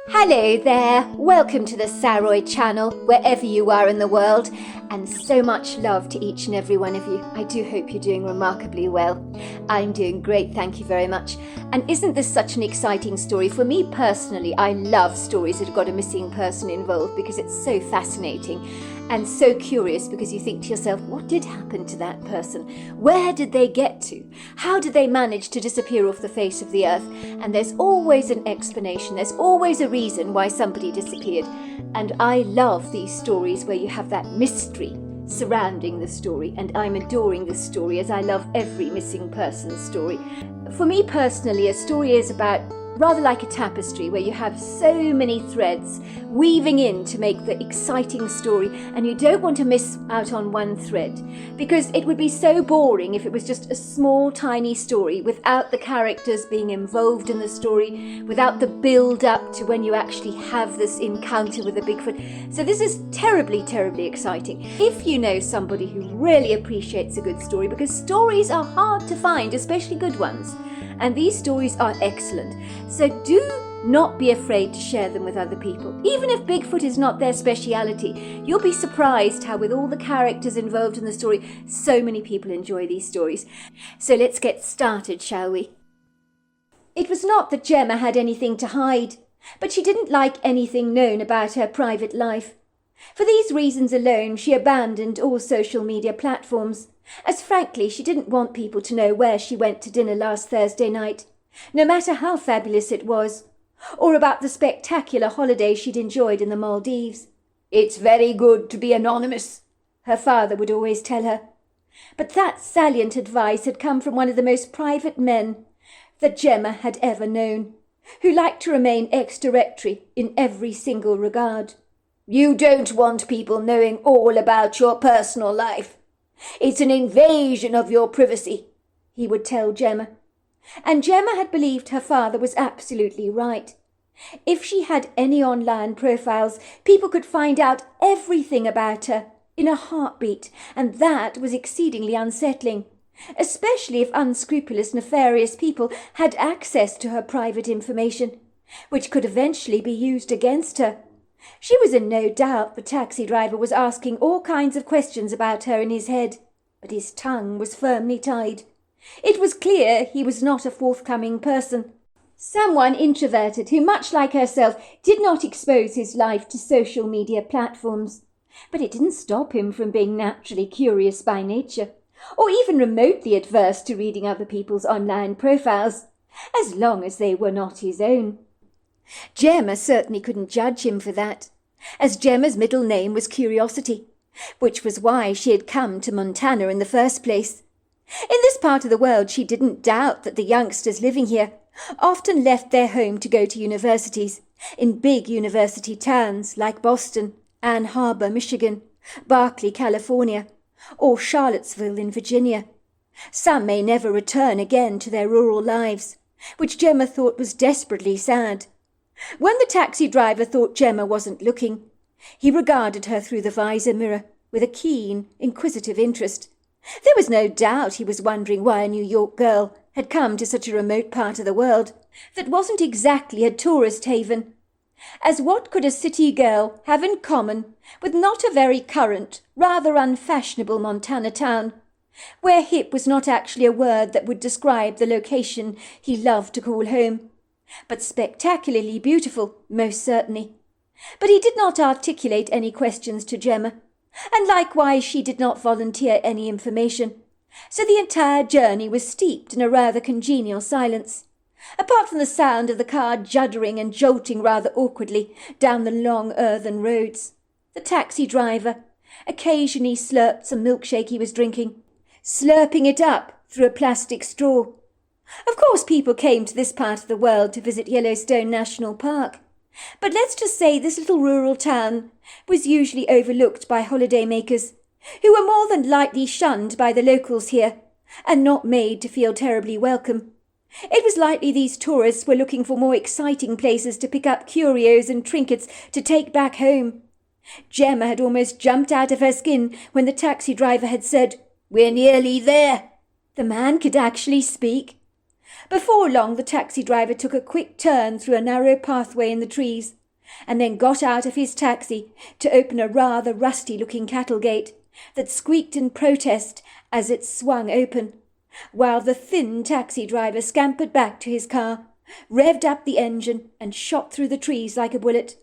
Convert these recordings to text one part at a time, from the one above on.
Hello there, welcome to the Saroy channel, wherever you are in the world, and so much love to each and every one of you. I do hope you're doing remarkably well. I'm doing great, thank you very much. And isn't this such an exciting story? For me personally, I love stories that have got a missing person involved because it's so fascinating and so curious, because you think to yourself, what did happen to that person? Where did they get to? How did they manage to disappear off the face of the earth? And there's always an explanation, there's always a reason why somebody disappeared. And I love these stories where you have that mystery surrounding the story, and I'm adoring this story as I love every missing person story. For me personally, a story is about rather like a tapestry where you have so many threads weaving in to make the exciting story, and you don't want to miss out on one thread, because it would be so boring if it was just a small tiny story without the characters being involved in the story, without the build up to when you actually have this encounter with a Bigfoot. So this is terribly exciting. If you know somebody who really appreciates a good story, because stories are hard to find, especially good ones, and these stories are excellent. So do not be afraid to share them with other people. Even if Bigfoot is not their speciality, you'll be surprised how with all the characters involved in the story, so many people enjoy these stories. So let's get started, shall we? It was not that Gemma had anything to hide, but she didn't like anything known about her private life. For these reasons alone, she abandoned all social media platforms, as frankly she didn't want people to know where she went to dinner last Thursday night, no matter how fabulous it was, or about the spectacular holiday she'd enjoyed in the Maldives. "It's very good to be anonymous," her father would always tell her. But that salient advice had come from one of the most private men that Gemma had ever known, who liked to remain ex-directory in every single regard. "You don't want people knowing all about your personal life. It's an invasion of your privacy," he would tell Gemma. And Gemma had believed her father was absolutely right. If she had any online profiles, people could find out everything about her in a heartbeat, and that was exceedingly unsettling, especially if unscrupulous, nefarious people had access to her private information, which could eventually be used against her. She was in no doubt the taxi driver was asking all kinds of questions about her in his head, but his tongue was firmly tied. It was clear he was not a forthcoming person, someone introverted who, much like herself, did not expose his life to social media platforms. But it didn't stop him from being naturally curious by nature, or even remotely adverse to reading other people's online profiles, as long as they were not his own. Gemma certainly couldn't judge him for that, as Gemma's middle name was Curiosity, which was why she had come to Montana in the first place. In this part of the world, she didn't doubt that the youngsters living here often left their home to go to universities in big university towns like Boston, Ann Arbor, Michigan, Berkeley, California, or Charlottesville in Virginia. Some may never return again to their rural lives, which Gemma thought was desperately sad. When the taxi driver thought Gemma wasn't looking, he regarded her through the visor mirror with a keen, inquisitive interest. There was no doubt he was wondering why a New York girl had come to such a remote part of the world that wasn't exactly a tourist haven. As what could a city girl have in common with not a very current, rather unfashionable Montana town, where hip was not actually a word that would describe the location he loved to call home, but spectacularly beautiful, most certainly. But he did not articulate any questions to Gemma, and likewise she did not volunteer any information, so the entire journey was steeped in a rather congenial silence, apart from the sound of the car juddering and jolting rather awkwardly down the long earthen roads. The taxi driver occasionally slurped some milkshake he was drinking, slurping it up through a plastic straw. Of course, people came to this part of the world to visit Yellowstone National Park, but let's just say this little rural town was usually overlooked by holidaymakers, who were more than lightly shunned by the locals here, and not made to feel terribly welcome. It was likely these tourists were looking for more exciting places to pick up curios and trinkets to take back home. Gemma had almost jumped out of her skin when the taxi driver had said, "We're nearly there." The man could actually speak. Before long, the taxi driver took a quick turn through a narrow pathway in the trees, and then got out of his taxi to open a rather rusty-looking cattle gate that squeaked in protest as it swung open, while the thin taxi driver scampered back to his car, revved up the engine and shot through the trees like a bullet,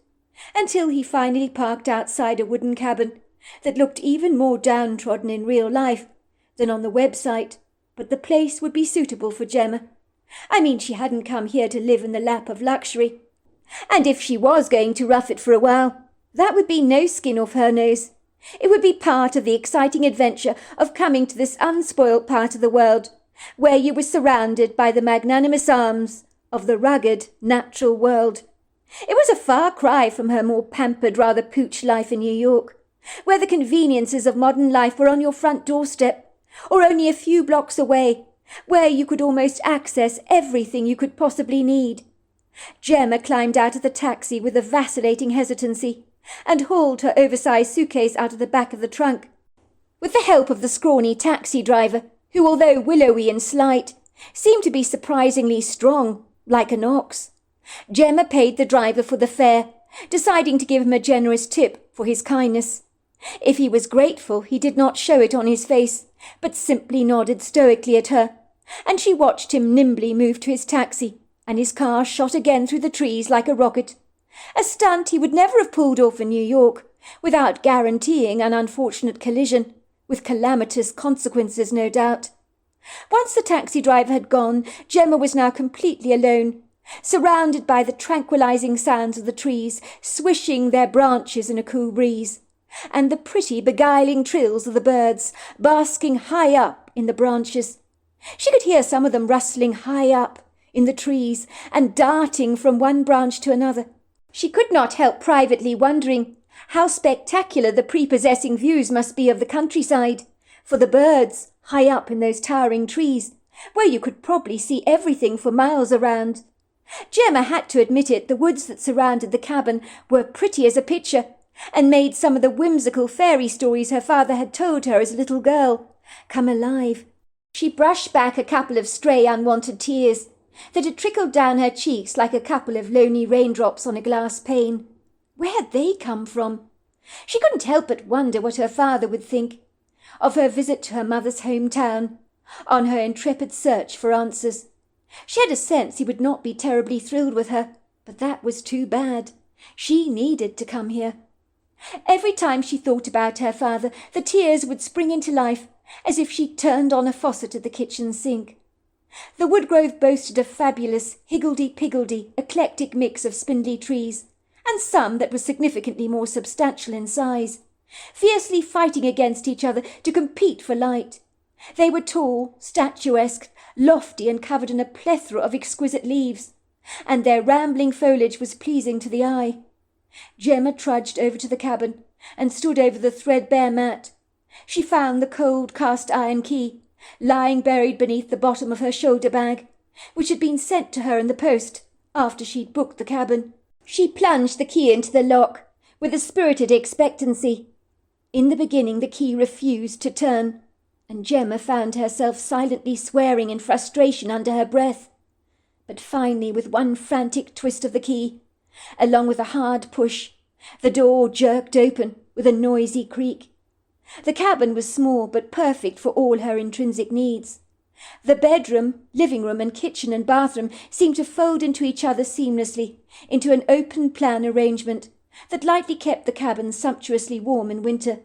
until he finally parked outside a wooden cabin that looked even more downtrodden in real life than on the website, but the place would be suitable for Gemma. I mean, she hadn't come here to live in the lap of luxury, and if she was going to rough it for a while, that would be no skin off her nose. It would be part of the exciting adventure of coming to this unspoilt part of the world, where you were surrounded by the magnanimous arms of the rugged, natural world. It was a far cry from her more pampered, rather pooch life in New York, where the conveniences of modern life were on your front doorstep, or only a few blocks away, where you could almost access everything you could possibly need. Gemma climbed out of the taxi with a vacillating hesitancy, and hauled her oversized suitcase out of the back of the trunk. With the help of the scrawny taxi driver, who, although willowy and slight, seemed to be surprisingly strong, like an ox, Gemma paid the driver for the fare, deciding to give him a generous tip for his kindness. If he was grateful, he did not show it on his face, but simply nodded stoically at her, and she watched him nimbly move to his taxi, and his car shot again through the trees like a rocket, a stunt he would never have pulled off in New York, without guaranteeing an unfortunate collision, with calamitous consequences, no doubt. Once the taxi driver had gone, Gemma was now completely alone, surrounded by the tranquilizing sounds of the trees, swishing their branches in a cool breeze, and the pretty, beguiling trills of the birds, basking high up in the branches. She could hear some of them rustling high up in the trees and darting from one branch to another. She could not help privately wondering how spectacular the prepossessing views must be of the countryside, for the birds, high up in those towering trees, where you could probably see everything for miles around. Gemma had to admit it, the woods that surrounded the cabin were pretty as a picture, and made some of the whimsical fairy stories her father had told her as a little girl come alive. She brushed back a couple of stray unwanted tears that had trickled down her cheeks like a couple of lonely raindrops on a glass pane. Where had they come from? She couldn't help but wonder what her father would think of her visit to her mother's hometown, on her intrepid search for answers. She had a sense he would not be terribly thrilled with her, but that was too bad. She needed to come here. Every time she thought about her father, the tears would spring into life, as if she turned on a faucet at the kitchen sink. The woodgrove boasted a fabulous, higgledy-piggledy, eclectic mix of spindly trees, and some that were significantly more substantial in size, fiercely fighting against each other to compete for light. They were tall, statuesque, lofty, and covered in a plethora of exquisite leaves, and their rambling foliage was pleasing to the eye. Gemma trudged over to the cabin and stood over the threadbare mat. She found the cold cast-iron key lying buried beneath the bottom of her shoulder bag, which had been sent to her in the post after she'd booked the cabin. She plunged the key into the lock with a spirited expectancy. In the beginning the key refused to turn, and Gemma found herself silently swearing in frustration under her breath. But finally, with one frantic twist of the key, along with a hard push, the door jerked open with a noisy creak. The cabin was small, but perfect for all her intrinsic needs. The bedroom, living room, and kitchen and bathroom seemed to fold into each other seamlessly, into an open-plan arrangement that lightly kept the cabin sumptuously warm in winter.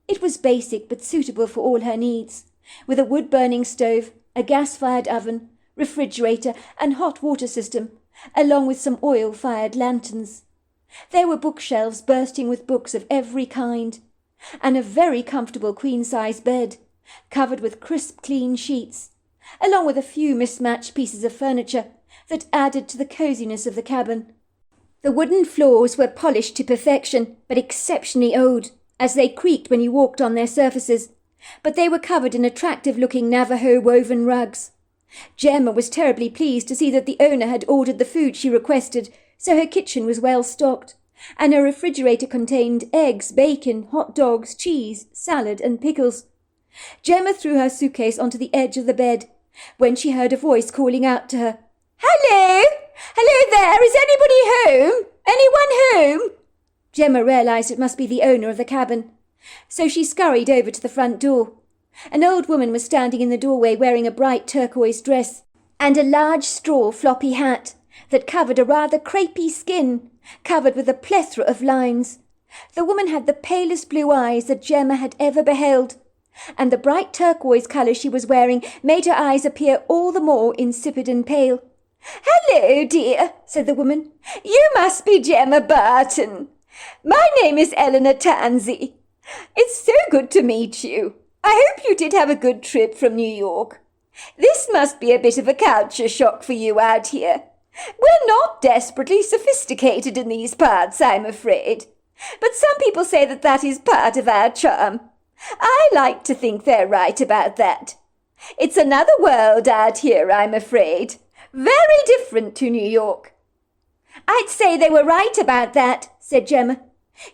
It was basic, but suitable for all her needs, with a wood-burning stove, a gas-fired oven, refrigerator, and hot water system, along with some oil-fired lanterns. There were bookshelves bursting with books of every kind, and a very comfortable queen-size bed, covered with crisp, clean sheets, along with a few mismatched pieces of furniture that added to the coziness of the cabin. The wooden floors were polished to perfection, but exceptionally old, as they creaked when you walked on their surfaces, but they were covered in attractive-looking Navajo woven rugs. Gemma was terribly pleased to see that the owner had ordered the food she requested, so her kitchen was well stocked, and her refrigerator contained eggs, bacon, hot dogs, cheese, salad, and pickles. Gemma threw her suitcase onto the edge of the bed when she heard a voice calling out to her. "Hello! Hello there! Is anybody home? Anyone home?" Gemma realised it must be the owner of the cabin, so she scurried over to the front door. An old woman was standing in the doorway wearing a bright turquoise dress and a large straw floppy hat that covered a rather crepey skin, covered with a plethora of lines. The woman had the palest blue eyes that Gemma had ever beheld, and the bright turquoise colour she was wearing made her eyes appear all the more insipid and pale. "Hello, dear," said the woman. "You must be Gemma Barton. My name is Eleanor Tansey. It's so good to meet you. I hope you did have a good trip from New York. This must be a bit of a culture shock for you out here. We're not desperately sophisticated in these parts, I'm afraid. But some people say that is part of our charm. I like to think they're right about that. It's another world out here, I'm afraid. Very different to New York." "I'd say they were right about that," said Gemma.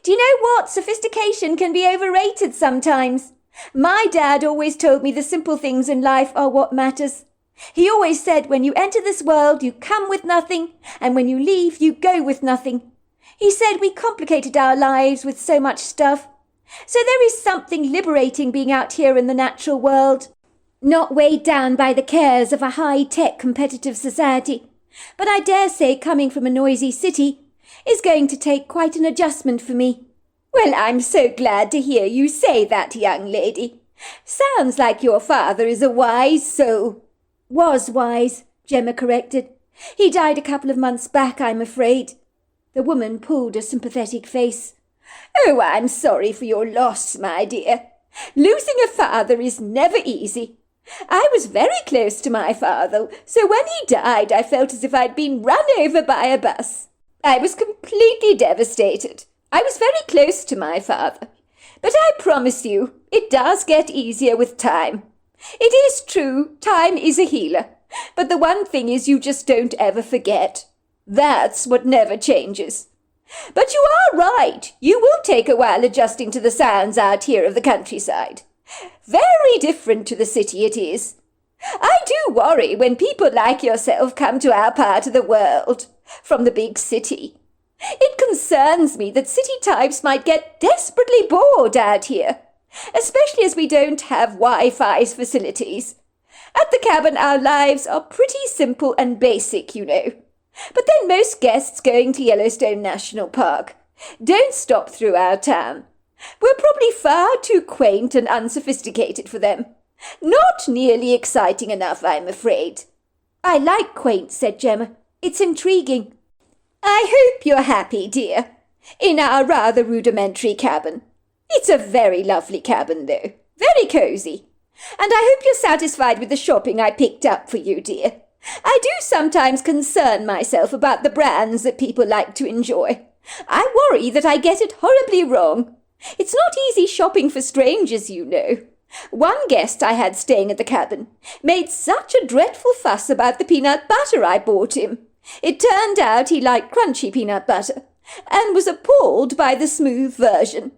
"Do you know what? Sophistication can be overrated sometimes. My dad always told me the simple things in life are what matters. He always said when you enter this world you come with nothing, and when you leave you go with nothing. He said we complicated our lives with so much stuff. So there is something liberating being out here in the natural world, not weighed down by the cares of a high-tech competitive society. But I dare say coming from a noisy city is going to take quite an adjustment for me." "Well, I'm so glad to hear you say that, young lady. Sounds like your father is a wise soul." "Was wise," Gemma corrected. "He died a couple of months back, I'm afraid." The woman pulled a sympathetic face. "Oh, I'm sorry for your loss, my dear. Losing a father is never easy. I was very close to my father, so when he died I felt as if I'd been run over by a bus. I was completely devastated. I was very close to my father. But I promise you, it does get easier with time. It is true, time is a healer. But the one thing is you just don't ever forget. That's what never changes. But you are right. You will take a while adjusting to the sounds out here of the countryside. Very different to the city it is. I do worry when people like yourself come to our part of the world from the big city. It concerns me that city types might get desperately bored out here, especially as we don't have Wi-Fi's facilities. At the cabin our lives are pretty simple and basic, you know. But then most guests going to Yellowstone National Park don't stop through our town. We're probably far too quaint and unsophisticated for them. Not nearly exciting enough, I'm afraid." "I like quaint," said Gemma. "It's intriguing." "I hope you're happy, dear, in our rather rudimentary cabin. It's a very lovely cabin, though. Very cosy. And I hope you're satisfied with the shopping I picked up for you, dear. I do sometimes concern myself about the brands that people like to enjoy. I worry that I get it horribly wrong. It's not easy shopping for strangers, you know. One guest I had staying at the cabin made such a dreadful fuss about the peanut butter I bought him. It turned out he liked crunchy peanut butter and was appalled by the smooth version."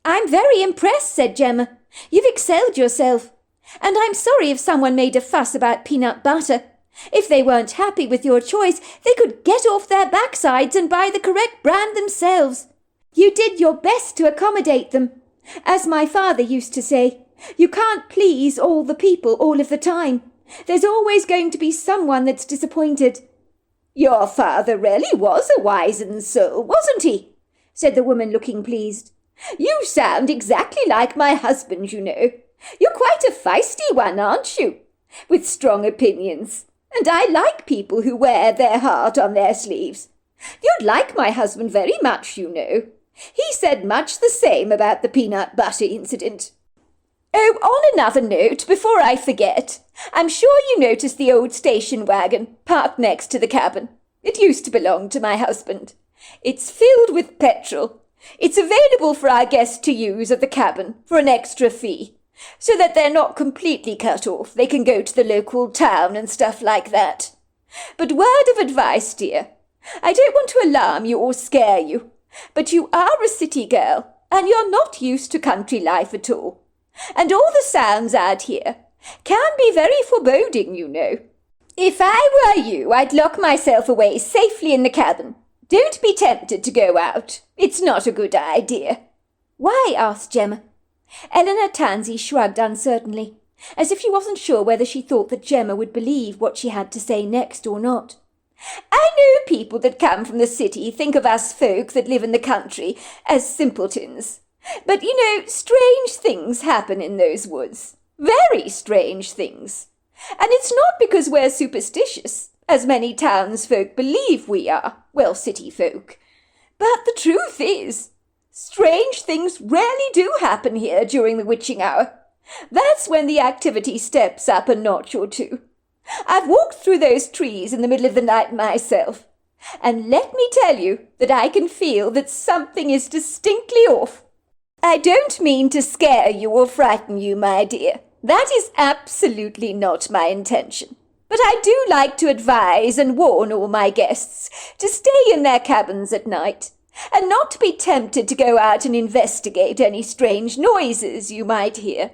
"I'm very impressed," said Gemma. "You've excelled yourself. And I'm sorry if someone made a fuss about peanut butter. If they weren't happy with your choice, they could get off their backsides and buy the correct brand themselves. You did your best to accommodate them. As my father used to say, you can't please all the people all of the time. There's always going to be someone that's disappointed." "Your father really was a wizened soul, wasn't he?" said the woman, looking pleased. "You sound exactly like my husband, you know. You're quite a feisty one, aren't you? With strong opinions. And I like people who wear their heart on their sleeves. You'd like my husband very much, you know. He said much the same about the peanut butter incident. Oh, on another note, before I forget, I'm sure you noticed the old station wagon parked next to the cabin. It used to belong to my husband. It's filled with petrol. It's available for our guests to use at the cabin for an extra fee, so that they're not completely cut off. They can go to the local town and stuff like that. But word of advice, dear, I don't want to alarm you or scare you, but you are a city girl, and you're not used to country life at all. And all the sounds out here, Can be very foreboding, you know. If I were you, I'd lock myself away safely in the cabin. Don't be tempted to go out. It's not a good idea. Why? Asked Gemma. Eleanor Tansey shrugged uncertainly, as if she wasn't sure whether she thought that Gemma would believe what she had to say next or not. I know people that come from the city think of us folk that live in the country as simpletons. But, you know, strange things happen in those woods. Very strange things. And it's not because we're superstitious, as many townsfolk believe we are, well, city folk. But the truth is, strange things rarely do happen here during the witching hour. That's when the activity steps up a notch or two. I've walked through those trees in the middle of the night myself, and let me tell you that I can feel that something is distinctly off. I don't mean to scare you or frighten you, my dear. That is absolutely not my intention. But I do like to advise and warn all my guests to stay in their cabins at night, and not to be tempted to go out and investigate any strange noises you might hear.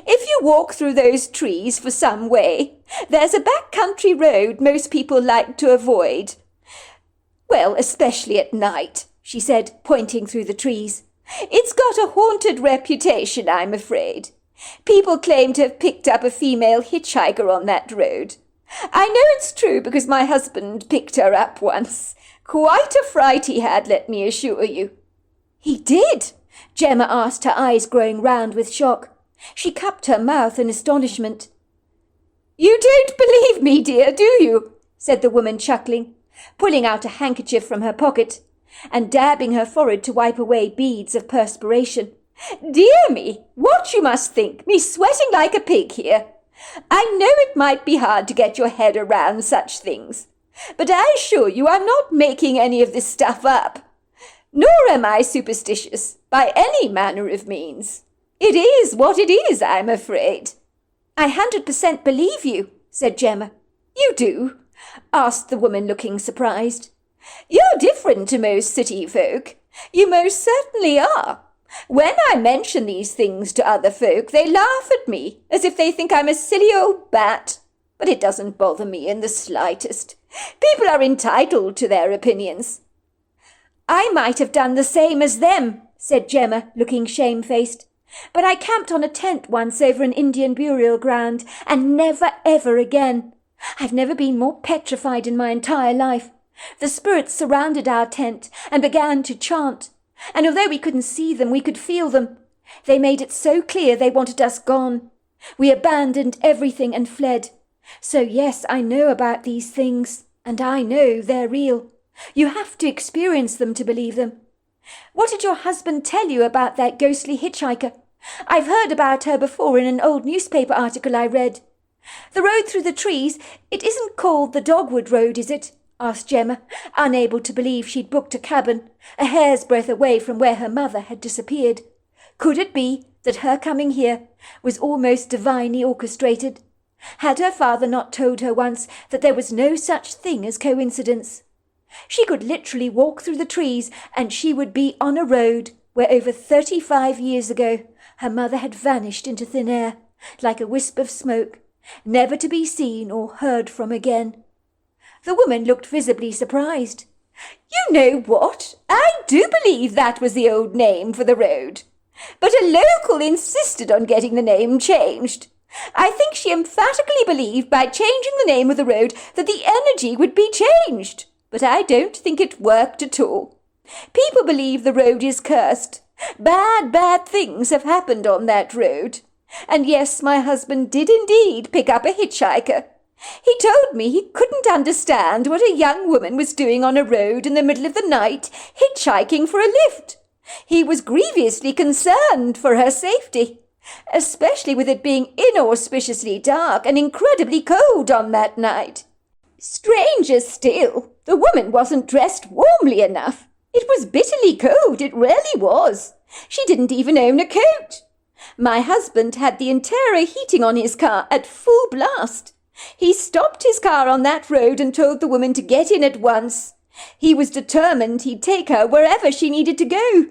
If you walk through those trees for some way, there's a back-country road most people like to avoid. Well, especially at night, she said, pointing through the trees. It's got a haunted reputation, I'm afraid. People claim to have picked up a female hitchhiker on that road. I know it's true because my husband picked her up once. Quite a fright he had, let me assure you. He did? Gemma asked, her eyes growing round with shock. She cupped her mouth in astonishment. You don't believe me, dear, do you? Said the woman, chuckling, pulling out a handkerchief from her pocket and dabbing her forehead to wipe away beads of perspiration. Dear me, what you must think, me sweating like a pig here. I know it might be hard to get your head around such things, but I assure you I'm not making any of this stuff up. Nor am I superstitious, by any manner of means. It is what it is, I'm afraid. I 100% believe you, said Gemma. You do? Asked the woman, looking surprised. You're different to most city folk. You most certainly are. When I mention these things to other folk, they laugh at me, as if they think I'm a silly old bat. But it doesn't bother me in the slightest. People are entitled to their opinions. I might have done the same as them, said Gemma, looking shamefaced. But I camped on a tent once over an Indian burial ground, and never ever again. I've never been more petrified in my entire life. The spirits surrounded our tent and began to chant, and although we couldn't see them, we could feel them. They made it so clear they wanted us gone. We abandoned everything and fled. So yes, I know about these things, and I know they're real. You have to experience them to believe them. What did your husband tell you about that ghostly hitchhiker? I've heard about her before in an old newspaper article I read. The road through the trees, it isn't called the Dogwood Road, is it? Asked Gemma, unable to believe she'd booked a cabin, a hair's breadth away from where her mother had disappeared. Could it be that her coming here was almost divinely orchestrated? Had her father not told her once that there was no such thing as coincidence? She could literally walk through the trees and she would be on a road where over 35 years ago her mother had vanished into thin air, like a wisp of smoke, never to be seen or heard from again. The woman looked visibly surprised. You know what? I do believe that was the old name for the road. But a local insisted on getting the name changed. I think she emphatically believed by changing the name of the road that the energy would be changed. But I don't think it worked at all. People believe the road is cursed. Bad things have happened on that road. And yes, my husband did indeed pick up a hitchhiker. He told me he couldn't understand what a young woman was doing on a road in the middle of the night, hitchhiking for a lift. He was grievously concerned for her safety, especially with it being inauspiciously dark and incredibly cold on that night. Stranger still, the woman wasn't dressed warmly enough. It was bitterly cold, it really was. She didn't even own a coat. My husband had the interior heating on his car at full blast. He stopped his car on that road and told the woman to get in at once. He was determined he'd take her wherever she needed to go,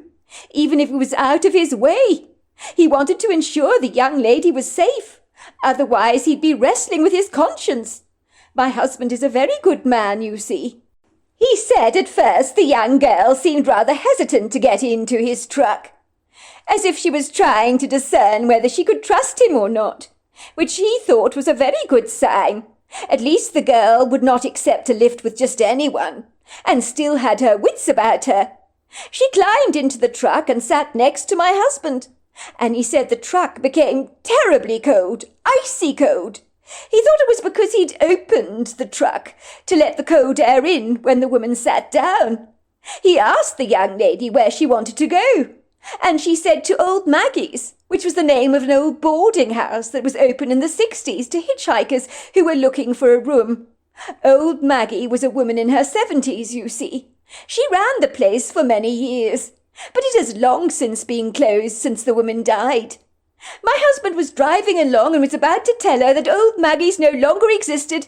even if it was out of his way. He wanted to ensure the young lady was safe, Otherwise he'd be wrestling with his conscience. My husband is a very good man, you see. He said at first the young girl seemed rather hesitant to get into his truck, as if she was trying to discern whether she could trust him or not, which he thought was a very good sign. At least the girl would not accept a lift with just anyone, and still had her wits about her. She climbed into the truck and sat next to my husband, and he said the truck became terribly cold, icy cold. He thought it was because he'd opened the truck to let the cold air in when the woman sat down. He asked the young lady where she wanted to go, and she said to Old Maggie's, which was the name of an old boarding house that was open in the 60s to hitchhikers who were looking for a room. Old Maggie was a woman in her 70s, you see. She ran the place for many years, but it has long since been closed since the woman died. My husband was driving along and was about to tell her that Old Maggie's no longer existed,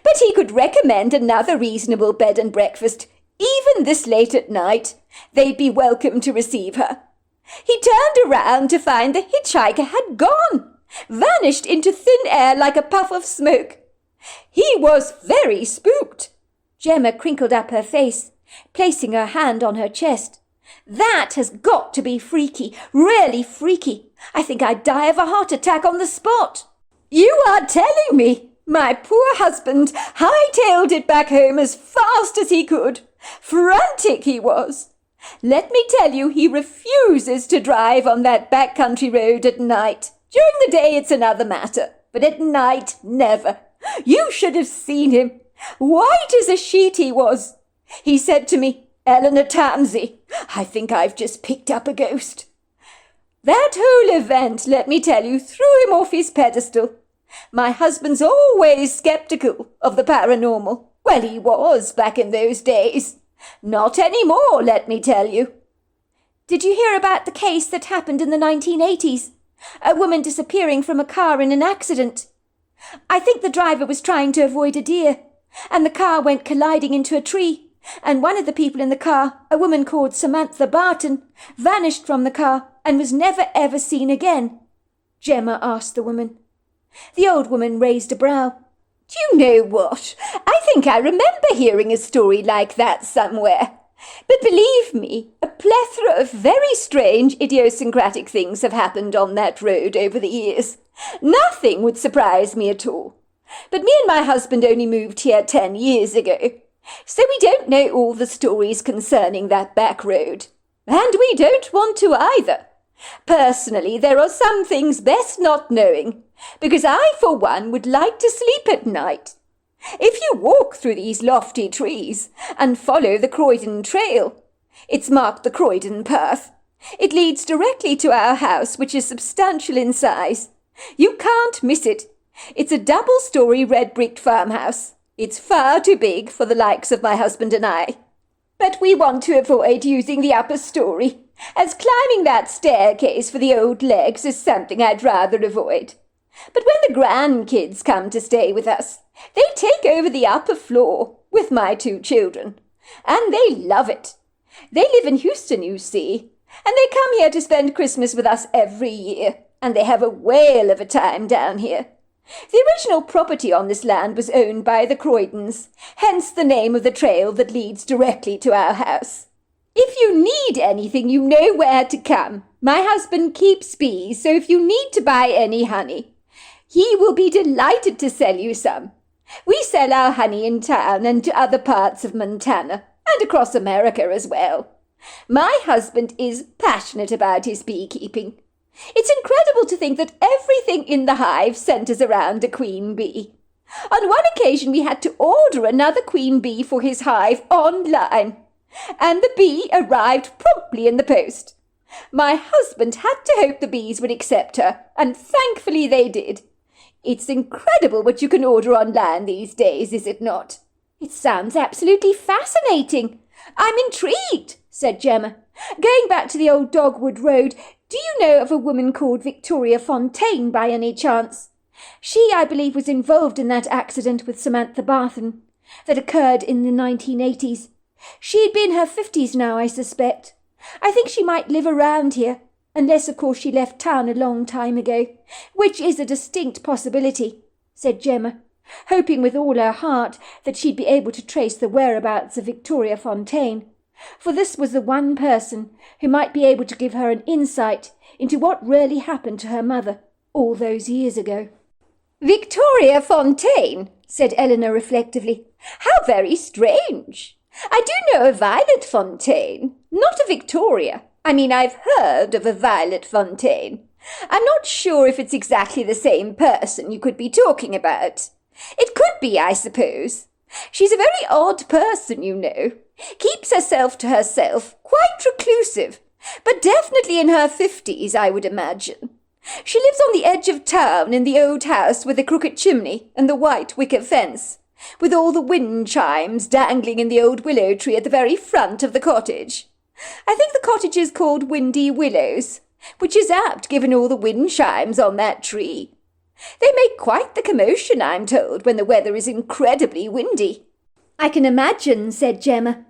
but he could recommend another reasonable bed and breakfast. Even this late at night, they'd be welcome to receive her. He turned around to find the hitchhiker had gone, vanished into thin air like a puff of smoke. He was very spooked. Gemma crinkled up her face, placing her hand on her chest. That has got to be freaky, really freaky. I think I'd die of a heart attack on the spot. You are telling me? My poor husband hightailed it back home as fast as he could. Frantic he was. Let me tell you, he refuses to drive on that backcountry road at night. During the day it's another matter, but at night, never. You should have seen him. White as a sheet he was. He said to me, "Eleanor Tansey, I think I've just picked up a ghost." That whole event, let me tell you, threw him off his pedestal. My husband's always sceptical of the paranormal. Well, he was back in those days. Not any more, let me tell you. Did you hear about the case that happened in the 1980s? A woman disappearing from a car in an accident. I think the driver was trying to avoid a deer, and the car went colliding into a tree, and one of the people in the car, a woman called Samantha Barton, vanished from the car and was never ever seen again. Gemma asked the woman. The old woman raised a brow. Do you know what? I think I remember hearing a story like that somewhere. But believe me, a plethora of very strange idiosyncratic things have happened on that road over the years. Nothing would surprise me at all. But me and my husband only moved here 10 years ago, so we don't know all the stories concerning that back road. And we don't want to either. Personally, there are some things best not knowing, because I, for one, would like to sleep at night. If you walk through these lofty trees and follow the Croydon Trail, it's marked the Croydon Path. It leads directly to our house, which is substantial in size. You can't miss it. It's a double-story red-bricked farmhouse. It's far too big for the likes of my husband and I. But we want to avoid using the upper story, as climbing that staircase for the old legs is something I'd rather avoid. But when the grandkids come to stay with us, they take over the upper floor with my 2 children, and they love it. They live in Houston, you see, and they come here to spend Christmas with us every year, and they have a whale of a time down here. The original property on this land was owned by the Croydons, hence the name of the trail that leads directly to our house. If you need anything, you know where to come. My husband keeps bees, so if you need to buy any honey, he will be delighted to sell you some. We sell our honey in town and to other parts of Montana, and across America as well. My husband is passionate about his beekeeping. It's incredible to think that everything in the hive centers around a queen bee. On one occasion we had to order another queen bee for his hive online, and the bee arrived promptly in the post. My husband had to hope the bees would accept her, and thankfully they did. It's incredible what you can order online these days, is it not? It sounds absolutely fascinating. I'm intrigued, said Gemma. Going back to the old Dogwood Road, do you know of a woman called Victoria Fontaine by any chance? She, I believe, was involved in that accident with Samantha Barton that occurred in the 1980s. She'd be in her 50s now, I suspect. I think she might live around here. Unless, of course, she left town a long time ago, which is a distinct possibility, said Gemma, hoping with all her heart that she'd be able to trace the whereabouts of Victoria Fontaine, for this was the one person who might be able to give her an insight into what really happened to her mother all those years ago. Victoria Fontaine, said Eleanor reflectively. How very strange. I do know a Violet Fontaine, not a Victoria. I mean, I've heard of a Violet Fontaine. I'm not sure if it's exactly the same person you could be talking about. It could be, I suppose. She's a very odd person, you know. Keeps herself to herself, quite reclusive, but definitely in her 50s, I would imagine. She lives on the edge of town in the old house with the crooked chimney and the white wicker fence, with all the wind chimes dangling in the old willow tree at the very front of the cottage. I think the cottage is called Windy Willows, which is apt given all the wind chimes on that tree. They make quite the commotion, I'm told, when the weather is incredibly windy. I can imagine, said Gemma.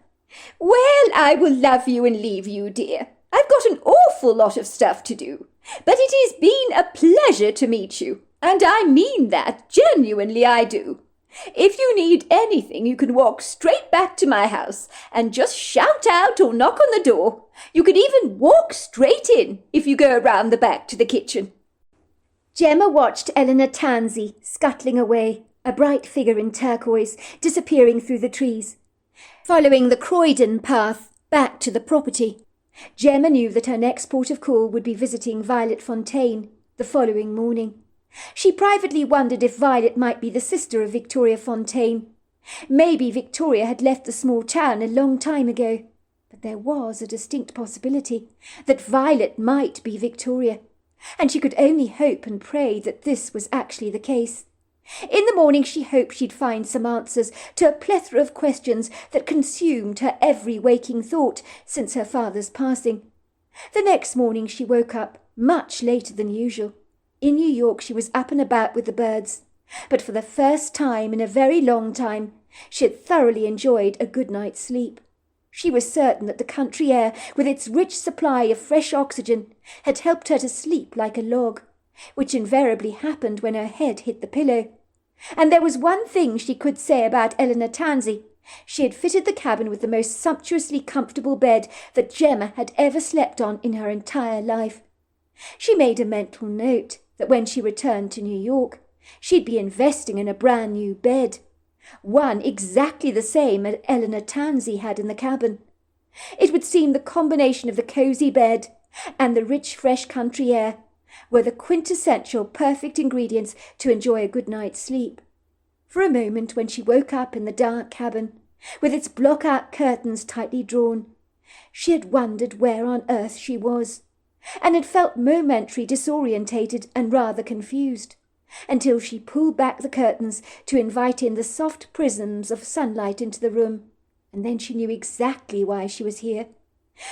Well, I will love you and leave you, dear. I've got an awful lot of stuff to do, but it has been a pleasure to meet you, and I mean that, genuinely I do. If you need anything, you can walk straight back to my house and just shout out or knock on the door. You can even walk straight in if you go around the back to the kitchen. Gemma watched Eleanor Tansey scuttling away, a bright figure in turquoise, disappearing through the trees. Following the Croydon path back to the property, Gemma knew that her next port of call would be visiting Violet Fontaine the following morning. She privately wondered if Violet might be the sister of Victoria Fontaine. Maybe Victoria had left the small town a long time ago, but there was a distinct possibility that Violet might be Victoria, and she could only hope and pray that this was actually the case. In the morning she hoped she'd find some answers to a plethora of questions that consumed her every waking thought since her father's passing. The next morning she woke up much later than usual. In New York she was up and about with the birds, but for the first time in a very long time she had thoroughly enjoyed a good night's sleep. She was certain that the country air, with its rich supply of fresh oxygen, had helped her to sleep like a log, which invariably happened when her head hit the pillow. And there was one thing she could say about Eleanor Tansey. She had fitted the cabin with the most sumptuously comfortable bed that Gemma had ever slept on in her entire life. She made a mental note that when she returned to New York, she'd be investing in a brand new bed, one exactly the same as Eleanor Tansey had in the cabin. It would seem the combination of the cosy bed and the rich, fresh country air were the quintessential perfect ingredients to enjoy a good night's sleep. For a moment, when she woke up in the dark cabin, with its block-out curtains tightly drawn, she had wondered where on earth she was, and had felt momentarily disorientated and rather confused, until she pulled back the curtains to invite in the soft prisms of sunlight into the room, and then she knew exactly why she was here.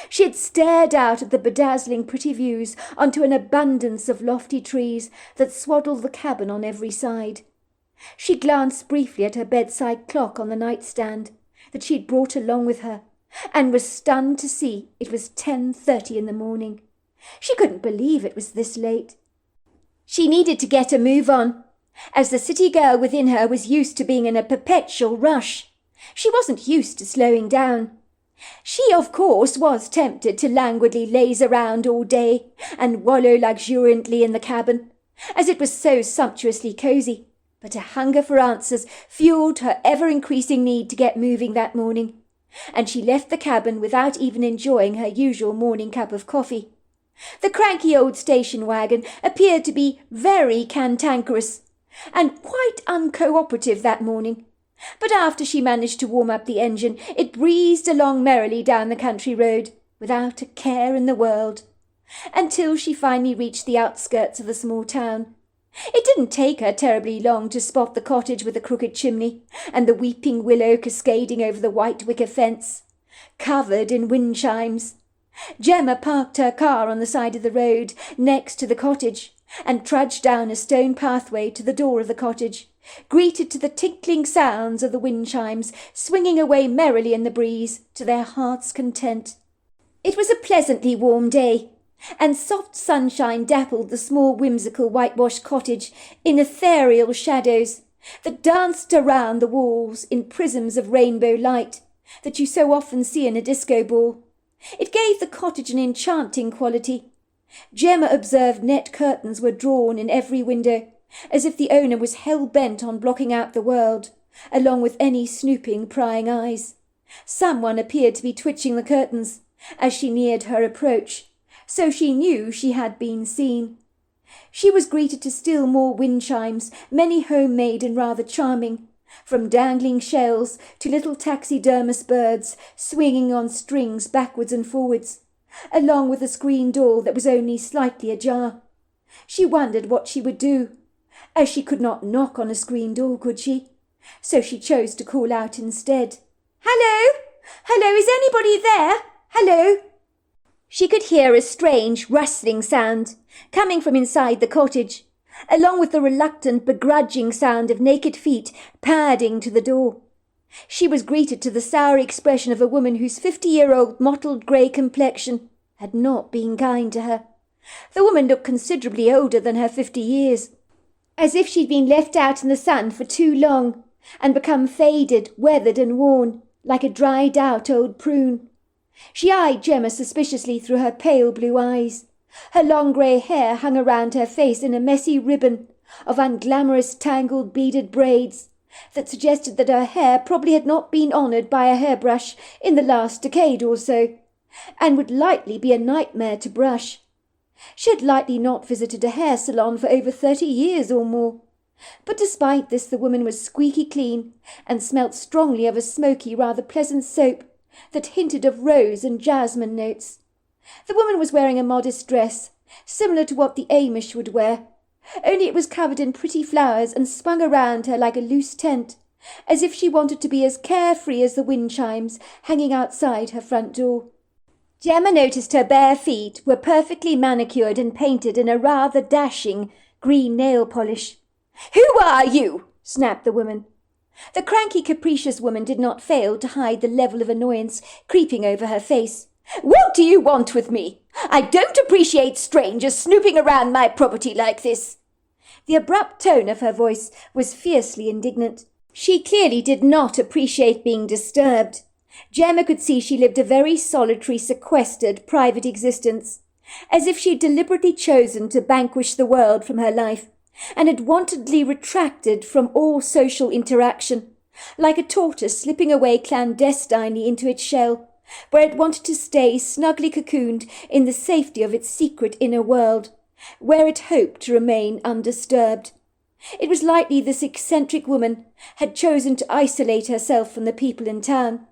She had stared out at the bedazzling pretty views onto an abundance of lofty trees that swaddled the cabin on every side. She glanced briefly at her bedside clock on the nightstand that she had brought along with her, and was stunned to see it was 10:30 in the morning. She couldn't believe it was this late. She needed to get a move on, as the city girl within her was used to being in a perpetual rush. She wasn't used to slowing down. She, of course, was tempted to languidly laze around all day and wallow luxuriantly in the cabin, as it was so sumptuously cosy, but a hunger for answers fueled her ever-increasing need to get moving that morning, and she left the cabin without even enjoying her usual morning cup of coffee. The cranky old station wagon appeared to be very cantankerous and quite uncooperative that morning, but after she managed to warm up the engine, it breezed along merrily down the country road without a care in the world, until she finally reached the outskirts of the small town. It didn't take her terribly long to spot the cottage with the crooked chimney and the weeping willow cascading over the white wicker fence, covered in wind chimes. Gemma parked her car on the side of the road next to the cottage and trudged down a stone pathway to the door of the cottage, greeted to the tinkling sounds of the wind chimes swinging away merrily in the breeze to their heart's content. It was a pleasantly warm day, and soft sunshine dappled the small whimsical whitewashed cottage in ethereal shadows that danced around the walls in prisms of rainbow light that you so often see in a disco ball. It gave the cottage an enchanting quality. Gemma observed net curtains were drawn in every window, as if the owner was hell-bent on blocking out the world, along with any snooping, prying eyes. Someone appeared to be twitching the curtains as she neared her approach, so she knew she had been seen. She was greeted to still more wind chimes, many homemade and rather charming, from dangling shells to little taxidermist birds swinging on strings backwards and forwards, along with a screen door that was only slightly ajar. She wondered what she would do, as she could not knock on a screen door, could she? So she chose to call out instead. "Hello! Hello, is anybody there? Hello!" She could hear a strange rustling sound coming from inside the cottage, along with the reluctant, begrudging sound of naked feet padding to the door. She was greeted to the sour expression of a woman whose 50-year-old mottled grey complexion had not been kind to her. The woman looked considerably older than her 50 years, as if she'd been left out in the sun for too long and become faded, weathered and worn, like a dried-out old prune. She eyed Gemma suspiciously through her pale blue eyes. Her long grey hair hung around her face in a messy ribbon of unglamorous tangled beaded braids that suggested that her hair probably had not been honoured by a hairbrush in the last decade or so, and would likely be a nightmare to brush. She had likely not visited a hair salon for over 30 years or more. But despite this, the woman was squeaky clean and smelt strongly of a smoky, rather pleasant soap that hinted of rose and jasmine notes. The woman was wearing a modest dress, similar to what the Amish would wear, only it was covered in pretty flowers and swung around her like a loose tent, as if she wanted to be as carefree as the wind chimes hanging outside her front door. Gemma noticed her bare feet were perfectly manicured and painted in a rather dashing green nail polish. "Who are you?" snapped the woman. The cranky, capricious woman did not fail to hide the level of annoyance creeping over her face. "What do you want with me? I don't appreciate strangers snooping around my property like this." The abrupt tone of her voice was fiercely indignant. She clearly did not appreciate being disturbed. Gemma could see she lived a very solitary, sequestered, private existence, as if she had deliberately chosen to vanquish the world from her life, and had wantedly retracted from all social interaction, like a tortoise slipping away clandestinely into its shell, where it wanted to stay snugly cocooned in the safety of its secret inner world, where it hoped to remain undisturbed. It was likely this eccentric woman had chosen to isolate herself from the people in town.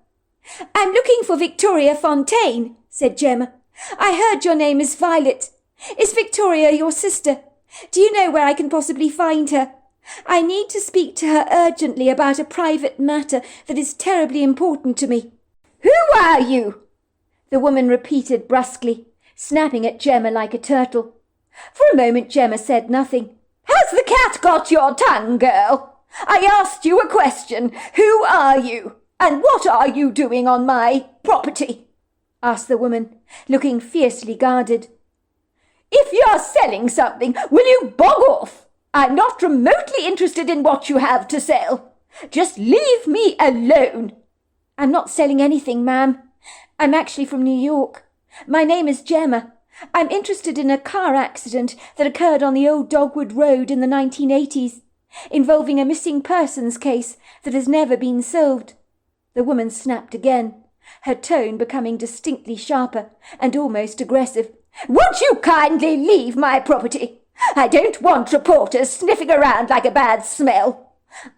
"I'm looking for Victoria Fontaine," said Gemma. "I heard your name is Violet. Is Victoria your sister? Do you know where I can possibly find her? I need to speak to her urgently about a private matter that is terribly important to me." "Who are you?" the woman repeated brusquely, snapping at Gemma like a turtle. For a moment Gemma said nothing. "Has the cat got your tongue, girl? I asked you a question. Who are you? And what are you doing on my property?" asked the woman, looking fiercely guarded. "If you're selling something, will you bog off? I'm not remotely interested in what you have to sell. Just leave me alone." "I'm not selling anything, ma'am. I'm actually from New York. My name is Gemma. I'm interested in a car accident that occurred on the old Dogwood Road in the 1980s, involving a missing persons case that has never been solved." The woman snapped again, her tone becoming distinctly sharper and almost aggressive. "Would you kindly leave my property? I don't want reporters sniffing around like a bad smell.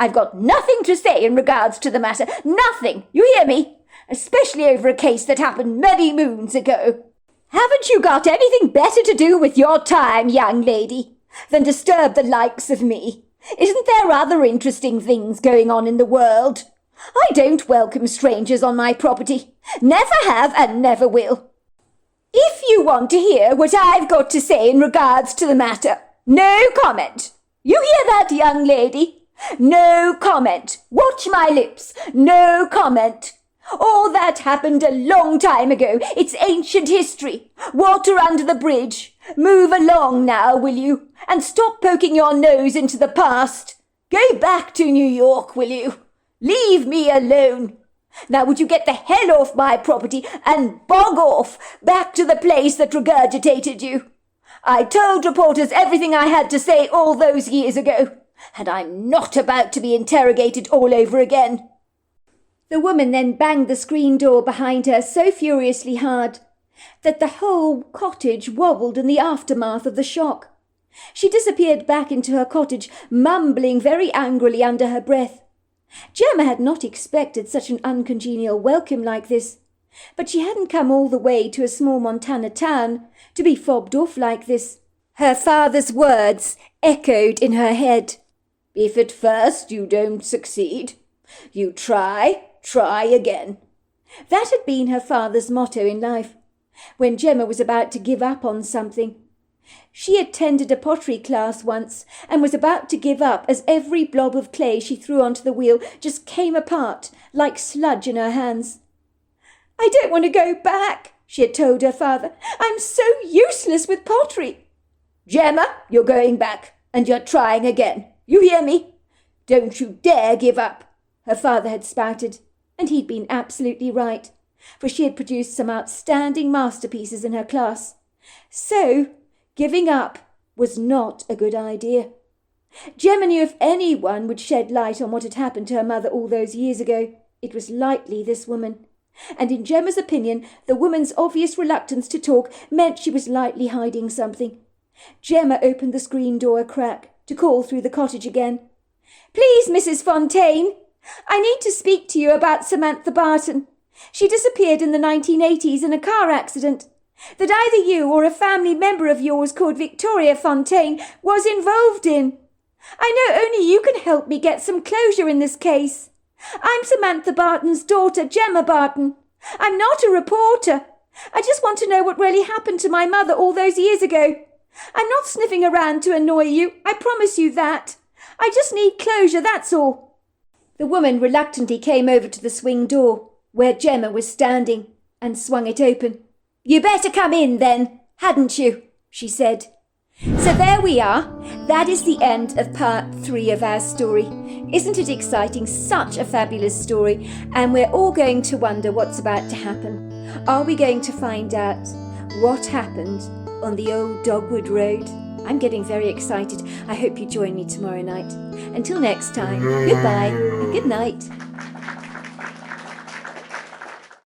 I've got nothing to say in regards to the matter. Nothing, you hear me? Especially over a case that happened many moons ago. Haven't you got anything better to do with your time, young lady, than disturb the likes of me? Isn't there other interesting things going on in the world? I don't welcome strangers on my property. Never have and never will. If you want to hear what I've got to say in regards to the matter, no comment. You hear that, young lady? No comment. Watch my lips. No comment. All that happened a long time ago. It's ancient history. Water under the bridge. Move along now, will you? And stop poking your nose into the past. Go back to New York, will you? Leave me alone. Now would you get the hell off my property and bog off back to the place that regurgitated you? I told reporters everything I had to say all those years ago, and I'm not about to be interrogated all over again. The woman then banged the screen door behind her so furiously hard that the whole cottage wobbled in the aftermath of the shock. She disappeared back into her cottage, mumbling very angrily under her breath. Gemma had not expected such an uncongenial welcome like this, but she hadn't come all the way to a small Montana town to be fobbed off like this. Her father's words echoed in her head. If at first you don't succeed, you try again. That had been her father's motto in life. When Gemma was about to give up on something, she attended a pottery class once and was about to give up as every blob of clay she threw onto the wheel just came apart like sludge in her hands. I don't want to go back, she had told her father. I'm so useless with pottery. Gemma, you're going back and you're trying again. You hear me? Don't you dare give up, her father had spouted, and he'd been absolutely right, for she had produced some outstanding masterpieces in her class. So, giving up was not a good idea. Gemma knew if anyone would shed light on what had happened to her mother all those years ago, it was likely this woman. And in Gemma's opinion, the woman's obvious reluctance to talk meant she was lightly hiding something. Gemma opened the screen door a crack to call through the cottage again. Please, Mrs. Fontaine, I need to speak to you about Samantha Barton. She disappeared in the 1980s in a car accident that either you or a family member of yours called Victoria Fontaine was involved in. I know only you can help me get some closure in this case. I'm Samantha Barton's daughter, Gemma Barton. I'm not a reporter. I just want to know what really happened to my mother all those years ago. I'm not sniffing around to annoy you, I promise you that. I just need closure, that's all. The woman reluctantly came over to the swing door, where Gemma was standing, and swung it open. You better come in then, hadn't you? She said. So there we are. That is the end of part 3 of our story. Isn't it exciting? Such a fabulous story. And we're all going to wonder what's about to happen. Are we going to find out what happened on the old Dogwood Road? I'm getting very excited. I hope you join me tomorrow night. Until next time, goodbye and good night.